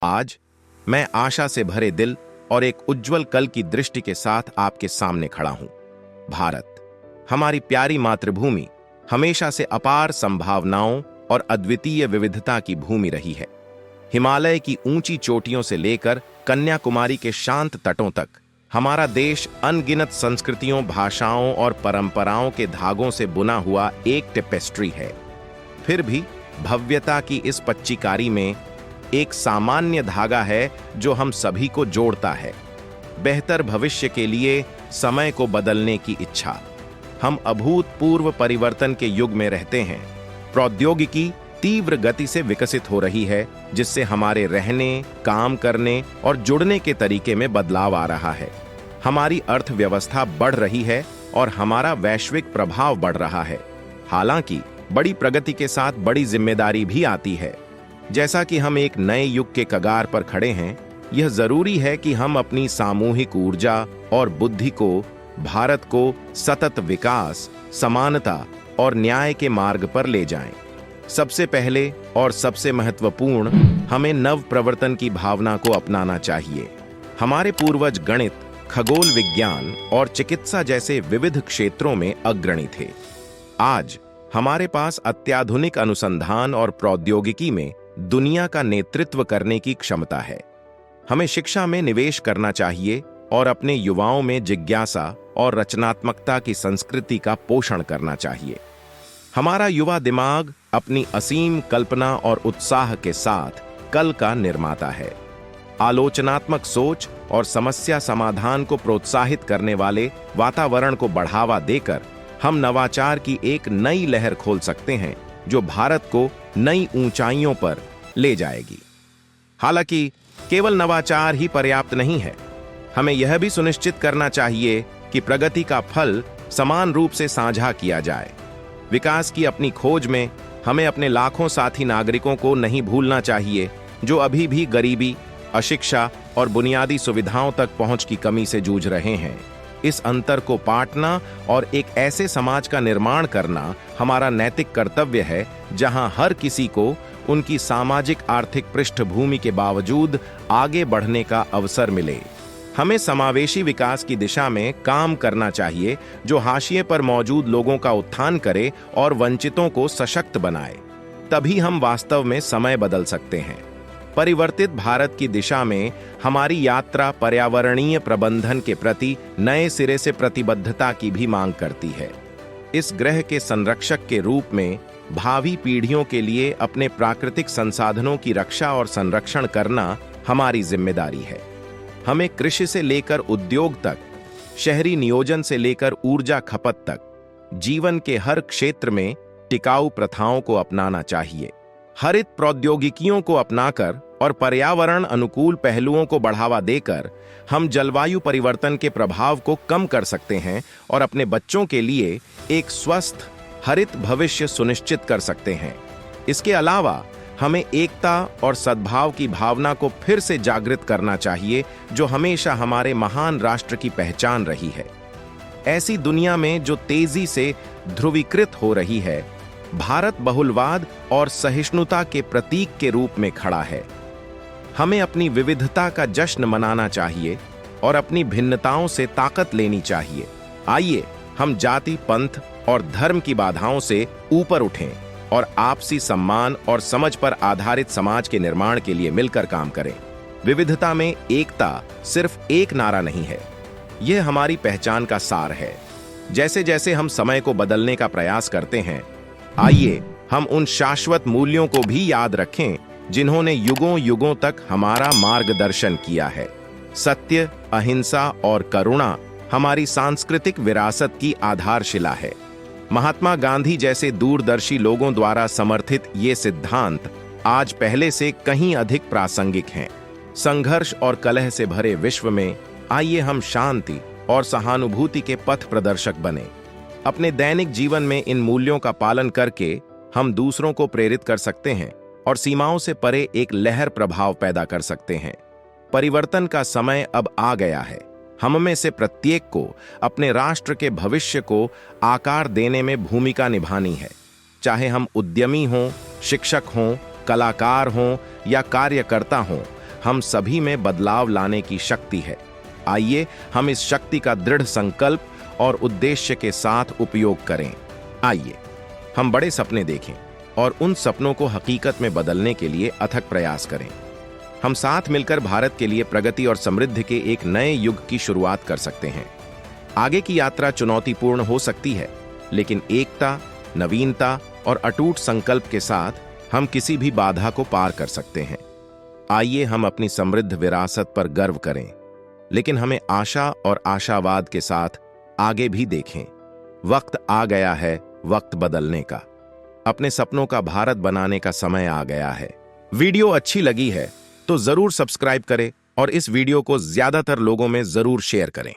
आज मैं आशा से भरे दिल और एक उज्जवल कल की दृष्टि के साथ आपके सामने खड़ा हूं। भारत, हमारी प्यारी मातृभूमि, हमेशा से अपार संभावनाओं और अद्वितीय विविधता की भूमि रही है। हिमालय की ऊंची चोटियों से लेकर कन्याकुमारी के शांत तटों तक हमारा देश अनगिनत संस्कृतियों, भाषाओं और परंपराओं के धागों से बुना हुआ एक टेपेस्ट्री है। फिर भी भव्यता की इस पच्चीकारी में एक सामान्य धागा है जो हम सभी को जोड़ता है, बेहतर भविष्य के लिए समय को बदलने की इच्छा। हम अभूतपूर्व परिवर्तन के युग में रहते हैं। प्रौद्योगिकी तीव्र गति से विकसित हो रही है, जिससे हमारे रहने, काम करने और जुड़ने के तरीके में बदलाव आ रहा है। हमारी अर्थव्यवस्था बढ़ रही है और हमारा वैश्विक प्रभाव बढ़ रहा है। हालांकि बड़ी प्रगति के साथ बड़ी जिम्मेदारी भी आती है। जैसा कि हम एक नए युग के कगार पर खड़े हैं, यह जरूरी है कि हम अपनी सामूहिक ऊर्जा और बुद्धि को भारत को सतत विकास, समानता और न्याय के मार्ग पर ले जाएं। सबसे पहले और सबसे महत्वपूर्ण, हमें नव प्रवर्तन की भावना को अपनाना चाहिए। हमारे पूर्वज गणित, खगोल विज्ञान और चिकित्सा जैसे विविध क्षेत्रों में अग्रणी थे। आज हमारे पास अत्याधुनिक अनुसंधान और प्रौद्योगिकी में दुनिया का नेतृत्व करने की क्षमता है। हमें शिक्षा में निवेश करना चाहिए और अपने युवाओं में जिज्ञासा और रचनात्मकता की संस्कृति का पोषण करना चाहिए। हमारा युवा दिमाग अपनी असीम कल्पना और उत्साह के साथ कल का निर्माता है। आलोचनात्मक सोच और समस्या समाधान को प्रोत्साहित करने वाले वातावरण को बढ़ावा देकर हम नवाचार की एक नई लहर खोल सकते हैं, जो भारत को नई ऊंचाइयों पर ले जाएगी। हालांकि केवल नवाचार ही पर्याप्त नहीं है। हमें यह भी सुनिश्चित करना चाहिए कि प्रगति का फल समान रूप से साझा किया जाए। विकास की अपनी खोज में हमें अपने लाखों साथी नागरिकों को नहीं भूलना चाहिए, जो अभी भी गरीबी, अशिक्षा और बुनियादी सुविधाओं तक पहुंच की कमी से जूझ रहे हैं। इस अंतर को पाटना और एक ऐसे समाज का निर्माण करना हमारा नैतिक कर्तव्य है, जहां हर किसी को उनकी सामाजिक आर्थिक पृष्ठभूमि के बावजूद आगे बढ़ने का अवसर मिले। हमें समावेशी विकास की दिशा में काम करना चाहिए, जो हाशिए पर मौजूद लोगों का उत्थान करे और वंचितों को सशक्त बनाए। तभी हम वास्तव में समय बदल सकते हैं। परिवर्तित भारत की दिशा में हमारी यात्रा पर्यावरणीय प्रबंधन के प्रति नए सिरे से प्रतिबद्धता की भी मांग करती है। इस ग्रह के संरक्षक के रूप में भावी पीढ़ियों के लिए अपने प्राकृतिक संसाधनों की रक्षा और संरक्षण करना हमारी जिम्मेदारी है। हमें कृषि से लेकर उद्योग तक, शहरी नियोजन से लेकर ऊर्जा खपत तक, जीवन के हर क्षेत्र में टिकाऊ प्रथाओं को अपनाना चाहिए। हरित प्रौद्योगिकियों को अपनाकर और पर्यावरण अनुकूल पहलुओं को बढ़ावा देकर हम जलवायु परिवर्तन के प्रभाव को कम कर सकते हैं और अपने बच्चों के लिए एक स्वस्थ हरित भविष्य सुनिश्चित कर सकते हैं। इसके अलावा हमें एकता और सद्भाव की भावना को फिर से जागृत करना चाहिए, जो हमेशा हमारे महान राष्ट्र की पहचान रही है। ऐसी दुनिया में जो तेजी से ध्रुवीकृत हो रही है, भारत बहुलवाद और सहिष्णुता के प्रतीक के रूप में खड़ा है। हमें अपनी विविधता का जश्न मनाना चाहिए और अपनी भिन्नताओं से ताकत लेनी चाहिए। आइए हम जाति, पंथ और धर्म की बाधाओं से ऊपर उठें और आपसी सम्मान और समझ पर आधारित समाज के निर्माण के लिए मिलकर काम करें। विविधता में एकता सिर्फ एक नारा नहीं है, यह हमारी पहचान का सार है। जैसे जैसे हम समय को बदलने का प्रयास करते हैं, आइए हम उन शाश्वत मूल्यों को भी याद रखें जिन्होंने युगों युगों तक हमारा मार्गदर्शन किया है। सत्य, अहिंसा और करुणा हमारी सांस्कृतिक विरासत की आधारशिला है। महात्मा गांधी जैसे दूरदर्शी लोगों द्वारा समर्थित ये सिद्धांत आज पहले से कहीं अधिक प्रासंगिक हैं। संघर्ष और कलह से भरे विश्व में आइए हम शांति और सहानुभूति के पथ प्रदर्शक बने। अपने दैनिक जीवन में इन मूल्यों का पालन करके हम दूसरों को प्रेरित कर सकते हैं और सीमाओं से परे एक लहर प्रभाव पैदा कर सकते हैं। परिवर्तन का समय अब आ गया है। हम में से प्रत्येक को अपने राष्ट्र के भविष्य को आकार देने में भूमिका निभानी है। चाहे हम उद्यमी हों, शिक्षक हों, कलाकार हों या कार्यकर्ता हों, हम सभी में बदलाव लाने की शक्ति है। आइए हम इस शक्ति का दृढ़ संकल्प और उद्देश्य के साथ उपयोग करें। आइए हम बड़े सपने देखें और उन सपनों को हकीकत में बदलने के लिए अथक प्रयास करें। हम साथ मिलकर भारत के लिए प्रगति और समृद्धि के एक नए युग की शुरुआत कर सकते हैं। आगे की यात्रा चुनौतीपूर्ण हो सकती है, लेकिन एकता, नवीनता और अटूट संकल्प के साथ हम किसी भी बाधा को पार कर सकते हैं। आइए हम अपनी समृद्ध विरासत पर गर्व करें, लेकिन हमें आशा और आशावाद के साथ आगे भी देखें। वक्त आ गया है वक्त बदलने का। अपने सपनों का भारत बनाने का समय आ गया है। वीडियो अच्छी लगी है तो जरूर सब्सक्राइब करें और इस वीडियो को ज्यादातर लोगों में जरूर शेयर करें।